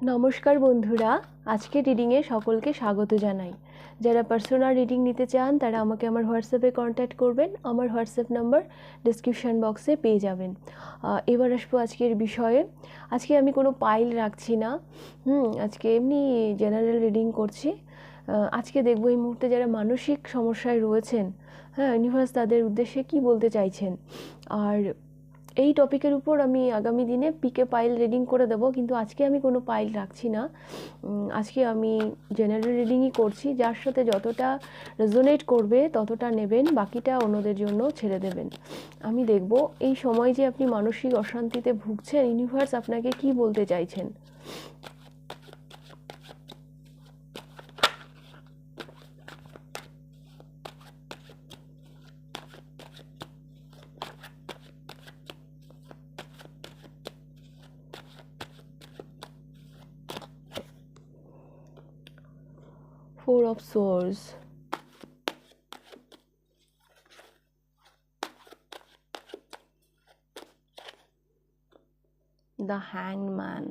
নমস্কার বন্ধুরা, আজকে রিডিংয়ে সকলকে স্বাগত জানাই। যারা পার্সোনাল রিডিং নিতে চান তারা আমাকে আমার হোয়াটসঅ্যাপে কন্ট্যাক্ট করবেন। আমার হোয়াটসঅ্যাপ নাম্বার ডিসক্রিপশান বক্সে পেয়ে যাবেন। এবার আসবো আজকের বিষয়ে। আজকে আমি কোনো পাইল রাখছি না, আজকে এমনি জেনারেল রিডিং করছি। আজকে দেখব এই মুহূর্তে যারা মানসিক সমস্যায় রয়েছেন, ইউনিভার্স তাদের উদ্দেশ্যে কি বলতে চাইছেন। আর এই টপিকের উপর আমি আগামী দিনে পিকে পাইল রিডিং করে দেবো, কিন্তু আজকে আমি কোনো পাইল রাখছি না। আজকে আমি জেনারেল রিডিংই করছি। যার সাথে যতটা রেজোনেট করবে ততটা নেবেন, বাকিটা অন্যদের জন্য ছেড়ে দেবেন। আমি দেখব এই সময় যে আপনি মানসিক অশান্তিতে ভুগছেন, ইউনিভার্স আপনাকে কি বলতে চাইছেন। Four of Swords, the Hanged Man,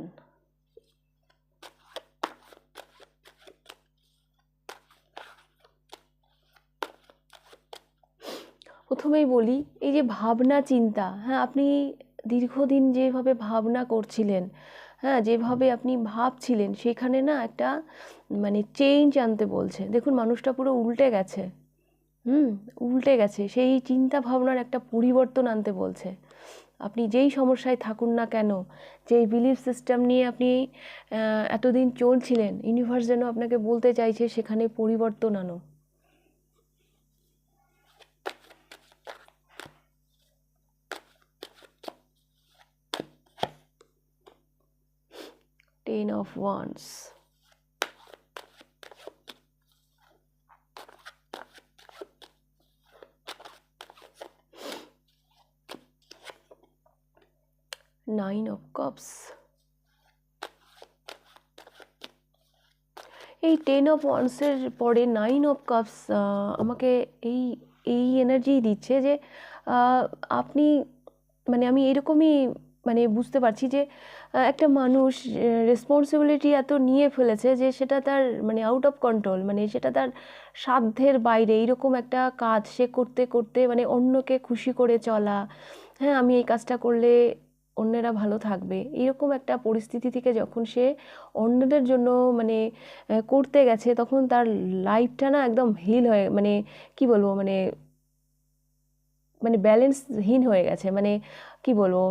প্রথমেই বলি, এই যে ভাবনা চিন্তা, আপনি দীর্ঘদিন যেভাবে ভাবনা করছিলেন, যেভাবে আপনি ভাবছিলেন, সেখানে না একটা চেঞ্জ আনতে বলছে। দেখুন, মানুষটা পুরো উল্টে গেছে, উল্টে গেছে। সেই চিন্তা ভাবনার একটা পরিবর্তন আনতে বলছে। আপনি যেই সমস্যায় থাকুন না কেন, যেই বিলিফ সিস্টেম নিয়ে আপনি এতদিন চলছিলেন, ইউনিভার্স যেন আপনাকে বলতে চাইছে সেখানে পরিবর্তন আনো। Ten of Wands, Nine of Cups। এই 10 অফ ওয়ান্সের পরে 9 অফ কাপস আমাকে এই এই এনার্জি দিচ্ছে যে আপনি আমি এরকমই বুঝতে পারছি যে একটা মানুষ রেসপন্সিবিলিটি এত নিয়ে ফেলেছে যে সেটা তার আউট অফ কন্ট্রোল, সেটা তার সাধ্যের বাইরে। এইরকম একটা কাজ সে করতে করতে অন্যকে খুশি করে চলা, আমি এই কাজটা করলে অন্যেরা ভালো থাকবে, এরকম একটা পরিস্থিতি থেকে যখন সে অন্যদের জন্য করতে গেছে, তখন তার লাইফটা না একদম হিল হয়ে কি বলবো ব্যালেন্সহীন হয়ে গেছে। কি বলবো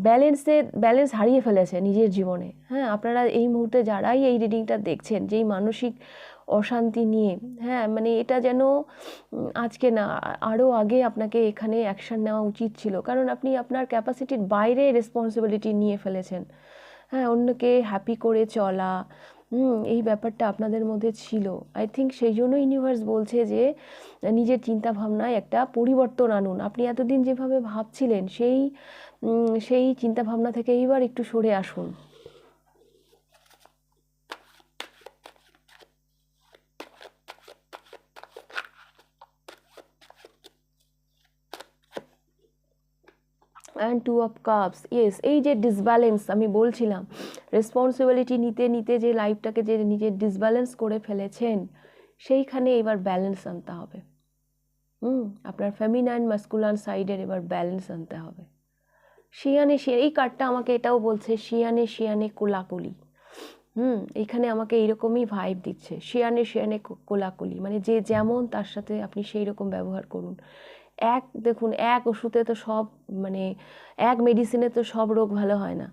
ব্যালেন্স হারিয়ে ফেলেছে নিজের জীবনে। আপনারা এই মুহূর্তে যারাই এই রিডিংটা দেখছেন, যেই মানসিক অশান্তি নিয়ে, এটা যেন আজকে না, আরও আগে আপনাকে এখানে অ্যাকশান নেওয়া উচিত ছিল। কারণ আপনি আপনার ক্যাপাসিটির বাইরে রেসপন্সিবিলিটি নিয়ে ফেলেছেন। অন্যকে হ্যাপি করে চলা, এই ব্যাপারটা আপনাদের মধ্যে ছিল। আই থিঙ্ক সেই জন্য ইউনিভার্স বলছে যে নিজের চিন্তাভাবনায় একটা পরিবর্তন আনুন। আপনি এতদিন যেভাবে ভাবছিলেন সেই চিন্তাভাবনা থেকে এইবার একটু সরে আসুন। And two of cups, yes, এই যে ডিসব্যালেন্স আমি বলছিলাম, রেসপন্সিবিলিটি নিতে নিতে যে লাইফটাকে যে নিজের ডিসব্যালেন্স করে ফেলেছেন, সেইখানে এবার ব্যালেন্স আনতে হবে। আপনার ফেমিনাইন মাস্কুলান সাইডের এবার ব্যালেন্স আনতে হবে। শিয়ানে এই কার্ডটা আমাকে এটাও বলছে, শিয়ানে শিয়ানে কোলাকুলি। এইখানে আমাকে এইরকমই ভাইব দিচ্ছে, শিয়ানে শিয়ানে কোলাকুলি, যে যেমন তার সাথে আপনি সেই রকম ব্যবহার করুন। দেখুন, এক ওষুধে তো সব এক মেডিসিনে তো সব রোগ ভালো হয় না।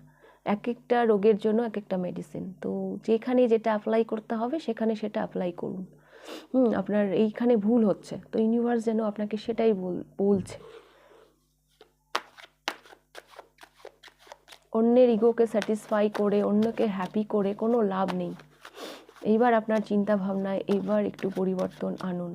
এক একটা রোগের জন্য এক একটা মেডিসিন। তো যেখানে যেটা অ্যাপ্লাই করতে হবে সেখানে সেটা অ্যাপ্লাই করুন। আপনার এইখানে ভুল হচ্ছে, তো ইউনিভার্স যেন আপনাকে সেটাই বলছে। অন্যের ইগোকে স্যাটিসফাই করে, অন্যকে হ্যাপি করে কোনো লাভ নেই। এইবার আপনার চিন্তা ভাবনায় এইবার একটু পরিবর্তন আনুন।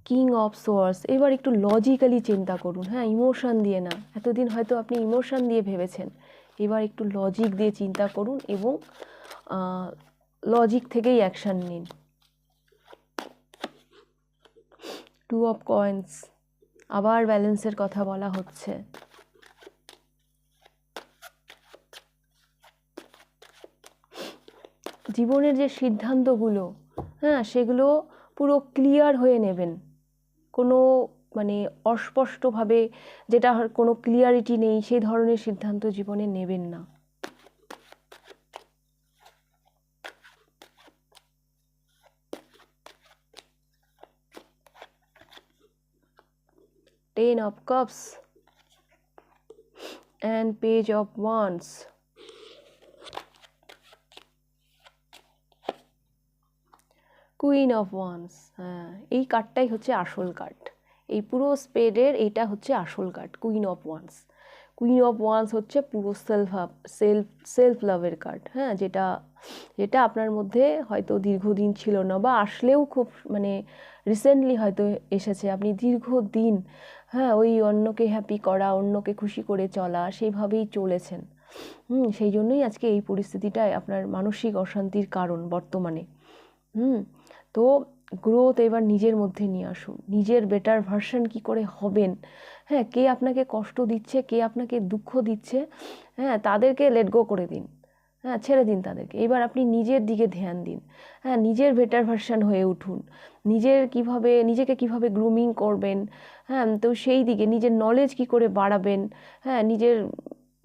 কিং অফ সোয়ার্ডস, এবার একটু লজিক্যালি চিন্তা করুন, ইমোশন দিয়ে না। এতদিন হয়তো আপনি ইমোশন দিয়ে ভেবেছেন, এবার একটু লজিক দিয়ে চিন্তা করুন এবং লজিক থেকেই অ্যাকশান নিন। টু অফ কয়েন্স, আবার ব্যালেন্সের কথা বলা হচ্ছে। জীবনের যে সিদ্ধান্তগুলো, হ্যাঁ, সেগুলো পুরো ক্লিয়ার হয়ে নেবেন। কোনো মানে অস্পষ্টভাবে, যেটা কোনো ক্লিয়ারিটি নেই, সেই ধরনের সিদ্ধান্ত জীবনে নেবেন না। Ten of Cups and Page of Wands. Queen of wands, হ্যাঁ, এই কার্ডটাই হচ্ছে আসল কার্ড। এই পুরো স্পেডের এইটা হচ্ছে আসল card, queen of wands. Queen of wands হচ্ছে পুরো সেলফ লাভের কার্ড, হ্যাঁ, যেটা যেটা আপনার মধ্যে হয়তো দীর্ঘদিন ছিল না, বা আসলেও খুব মানে রিসেন্টলি হয়তো এসেছে। আপনি দীর্ঘদিন, হ্যাঁ, ওই অন্যকে হ্যাপি করা, অন্যকে খুশি করে চলা, সেইভাবেই চলেছেন। সেই জন্যই আজকে এই পরিস্থিতিটাই আপনার মানসিক অশান্তির কারণ বর্তমানে। তো গ্রোথ এবার নিজের মধ্যে নিয়ে আসুন। নিজের বেটার ভার্সন কি করে হবেন, হ্যাঁ, কে আপনাকে কষ্ট দিচ্ছে, কে আপনাকে দুঃখ দিচ্ছে, হ্যাঁ, তাদেরকে লেট গো করে দিন, হ্যাঁ, ছেড়ে দিন তাদেরকে। এবার আপনি নিজের দিকে ধ্যান দিন, হ্যাঁ, নিজের বেটার ভার্সন হয়ে উঠুন। নিজেকে কিভাবে গ্রুমিং করবেন, হ্যাঁ, তো সেই দিকে নিজের নলেজ কি করে বাড়াবেন, হ্যাঁ,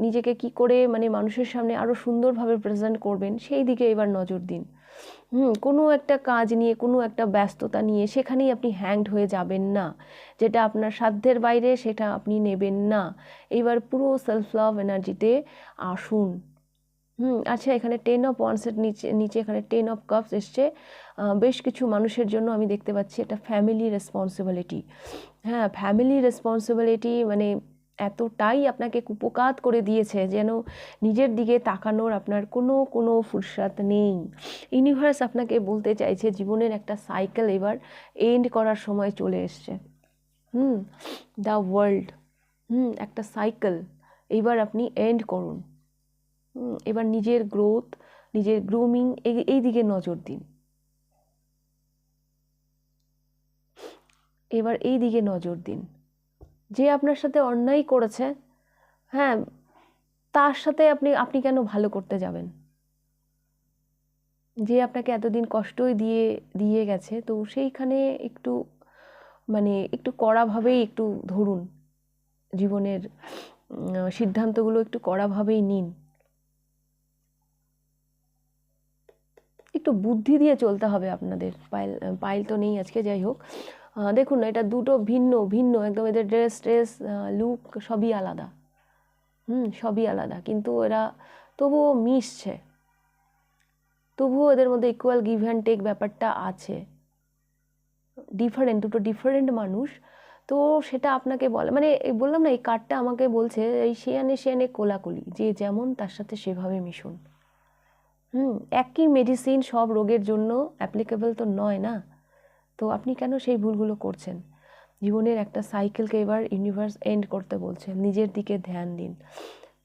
নিজেকে কি করে মানে মানুষের সামনে আরও সুন্দরভাবে প্রেজেন্ট করবেন, সেই দিকে এবার নজর দিন। কোনো একটা কাজ নিয়ে, কোনো একটা ব্যস্ততা নিয়ে সেখানেই আপনি হ্যাংড হয়ে যাবেন না। যেটা আপনার সাধ্যের বাইরে সেটা আপনি নেবেন না। এবার পুরো সেলফ লাভ এনার্জিতে আসুন। আচ্ছা, এখানে 10 অফ ওয়ান্সের নিচে এখানে 10 অফ কাপস এসছে। বেশ কিছু মানুষের জন্য আমি দেখতে পাচ্ছি এটা ফ্যামিলি রেসপন্সিবিলিটি। হ্যাঁ, ফ্যামিলি রেসপন্সিবিলিটি মানে এতটাই আপনাকে কুপোকাত করে দিয়েছে যেন নিজের দিকে তাকানোর আপনার কোনো ফুরসত নেই। ইউনিভার্স আপনাকে বলতে চাইছে জীবনের একটা সাইকেল এবার এন্ড করার সময় চলে এসছে। দ্য ওয়ার্ল্ড, একটা সাইকেল এবার আপনি এন্ড করুন। এবার নিজের গ্রোথ, নিজের গ্রুমিং, এই দিকে নজর দিন। এবার এই দিকে নজর দিন। যে আপনার সাথে অন্যায় করেছে, হ্যাঁ, তার সাথে আপনি কেন ভালো করতে যাবেন? যে আপনাকে এতদিন কষ্টই দিয়ে গেছে, তো সেইখানে একটু কড়াভাবেই একটু ধরুন। জীবনের সিদ্ধান্তগুলো একটু কড়াভাবেই নিন। একটু বুদ্ধি দিয়ে চলতে হবে আপনাদের। পায়েল তো নেই আজকে, যাই হোক। দেখুন না, এটা দুটো ভিন্ন ভিন্ন একদম, এদের ড্রেস লুক সবই আলাদা। সবই আলাদা, কিন্তু এরা তবুও মিশছে, তবুও এদের মধ্যে ইকুয়াল গিভ অ্যান্ড টেক ব্যাপারটা আছে। দুটো ডিফারেন্ট মানুষ, তো সেটা আপনাকে বলে, মানে বললাম না, এই কার্ডটা আমাকে বলছে এই শেয়ানে কোলাকুলি, যে যেমন তার সাথে সেভাবে মিশুন। একই মেডিসিন সব রোগের জন্য অ্যাপ্লিকেবল তো নয় না। তো আপনি কেন সেই ভুলগুলো করছেন? জীবনের একটা সাইকেলকে এবার ইউনিভার্স এন্ড করতে বলছে। নিজের দিকে ধ্যান দিন।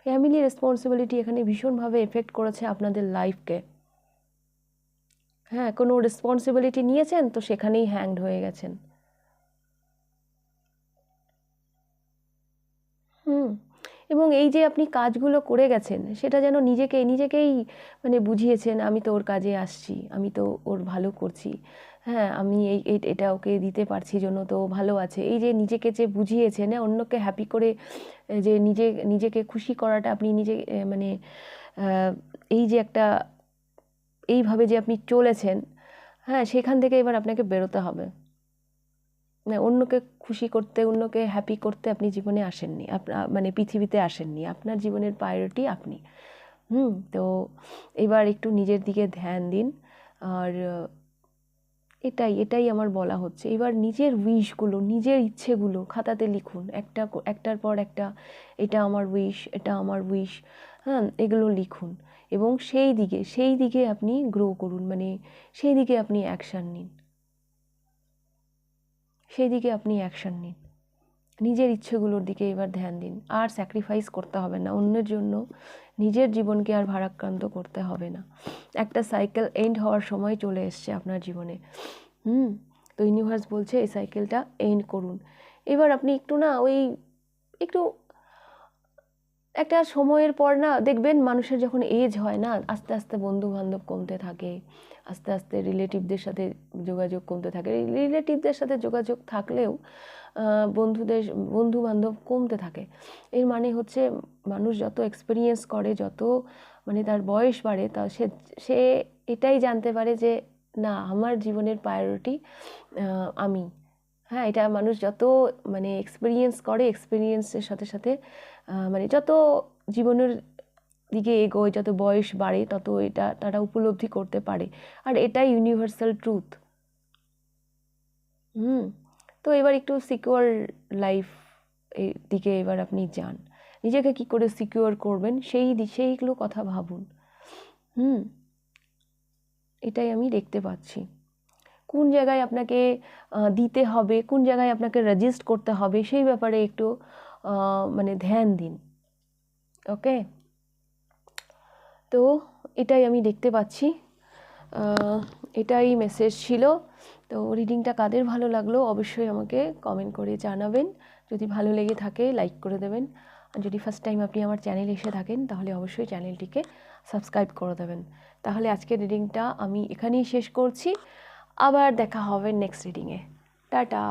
ফ্যামিলি রেসপন্সিবিলিটি এখানে ভীষণভাবে এফেক্ট করেছে আপনাদের লাইফকে। হ্যাঁ, কোনো রেসপন্সিবিলিটি নিয়েছেন তো সেখানেই হ্যাংড হয়ে গেছেন। এবং এই যে আপনি কাজগুলো করে গেছেন, সেটা যেন নিজেকেই মানে বুঝিয়েছেন, আমি তো ওর কাজে আসছি, আমি তো ওর ভালো করছি, হ্যাঁ, আমি এটা ওকে দিতে পারছি জন্য তো ভালো আছে। এই যে নিজেকে যে বুঝিয়েছেন, অন্যকে হ্যাপি করে, যে নিজেকে খুশি করাটা আপনি নিজে মানে এই যে একটা এইভাবে যে আপনি চলেছেন, হ্যাঁ, সেখান থেকে এবার আপনাকে বেরোতে হবে। অন্যকে খুশি করতে, অন্যকে হ্যাপি করতে আপনি জীবনে আসেননি, মানে পৃথিবীতে আসেননি। আপনার জীবনের প্রায়োরিটি আপনি। তো এবার একটু নিজের দিকে ধ্যান দিন। আর এটাই আমার বলা হচ্ছে। এবার নিজের উইশগুলো, নিজের ইচ্ছেগুলো খাতাতে লিখুন, একটার পর একটা। এটা আমার উইশ, হ্যাঁ, এগুলো লিখুন। এবং সেই দিকে আপনি গ্রো করুন, মানে সেই দিকে আপনি অ্যাকশান নিন। নিজের ইচ্ছেগুলোর দিকে এবার ধ্যান দিন। আর স্যাক্রিফাইস করতে হবে না অন্যের জন্য, নিজের জীবনকে আর ভারাক্রান্ত করতে হবে না। একটা সাইকেল এন্ড হওয়ার সময় চলে এসছে আপনার জীবনে। তো ইউনিভার্স বলছে এই সাইকেলটা এন্ড করুন। এবার আপনি একটু না ওই একটু একটা সময়ের পর না দেখবেন মানুষের যখন এজ হয় না, আস্তে আস্তে বন্ধু বান্ধব কমতে থাকে, আস্তে আস্তে রিলেটিভদের সাথে যোগাযোগ কমতে থাকে। রিলেটিভদের সাথে যোগাযোগ থাকলেও বন্ধুদের বন্ধু বান্ধব কমতে থাকে। এর মানে হচ্ছে মানুষ যত এক্সপিরিয়েন্স করে, যত মানে তার বয়স বাড়ে, তা সে সে এটাই জানতে পারে যে না, আমার জীবনের প্রায়োরিটি আমি। হ্যাঁ, এটা মানুষ যত মানে এক্সপিরিয়েন্স করে, এক্সপিরিয়েন্সের সাথে সাথে মানে যত জীবনের দিকে এগোয়, যত বয়স বাড়ে, তত এটা তারা উপলব্ধি করতে পারে। আর এটাই ইউনিভার্সাল ট্রুথ। তো এবার একটু সিকিউর লাইফ এই দিকে এবার আপনি যান, নিজেকে কি করে সিকিউর করবেন সেইগুলো কথা ভাবুন। এটাই আমি দেখতে পাচ্ছি। কোন জায়গায় আপনাকে দিতে হবে, কোন জায়গায় আপনাকে রেজিস্ট করতে হবে, সেই ব্যাপারে একটু মানে ধ্যান দিন। ওকে, তো এটাই আমি দেখতে পাচ্ছি, এটাই মেসেজ ছিল। তো রিডিংটা কাদের ভালো লাগলো অবশ্যই আমাকে কমেন্ট করে জানাবেন। যদি ভালো লেগে থাকে লাইক করে দেবেন, আর যদি ফার্স্ট টাইম আপনি আমার চ্যানেলে এসে থাকেন তাহলে অবশ্যই চ্যানেলটিকে সাবস্ক্রাইব করে দেবেন। তাহলে আজকের রিডিংটা আমি এখানেই শেষ করছি, আবার দেখা হবে নেক্সট রিডিংয়ে। টাটা।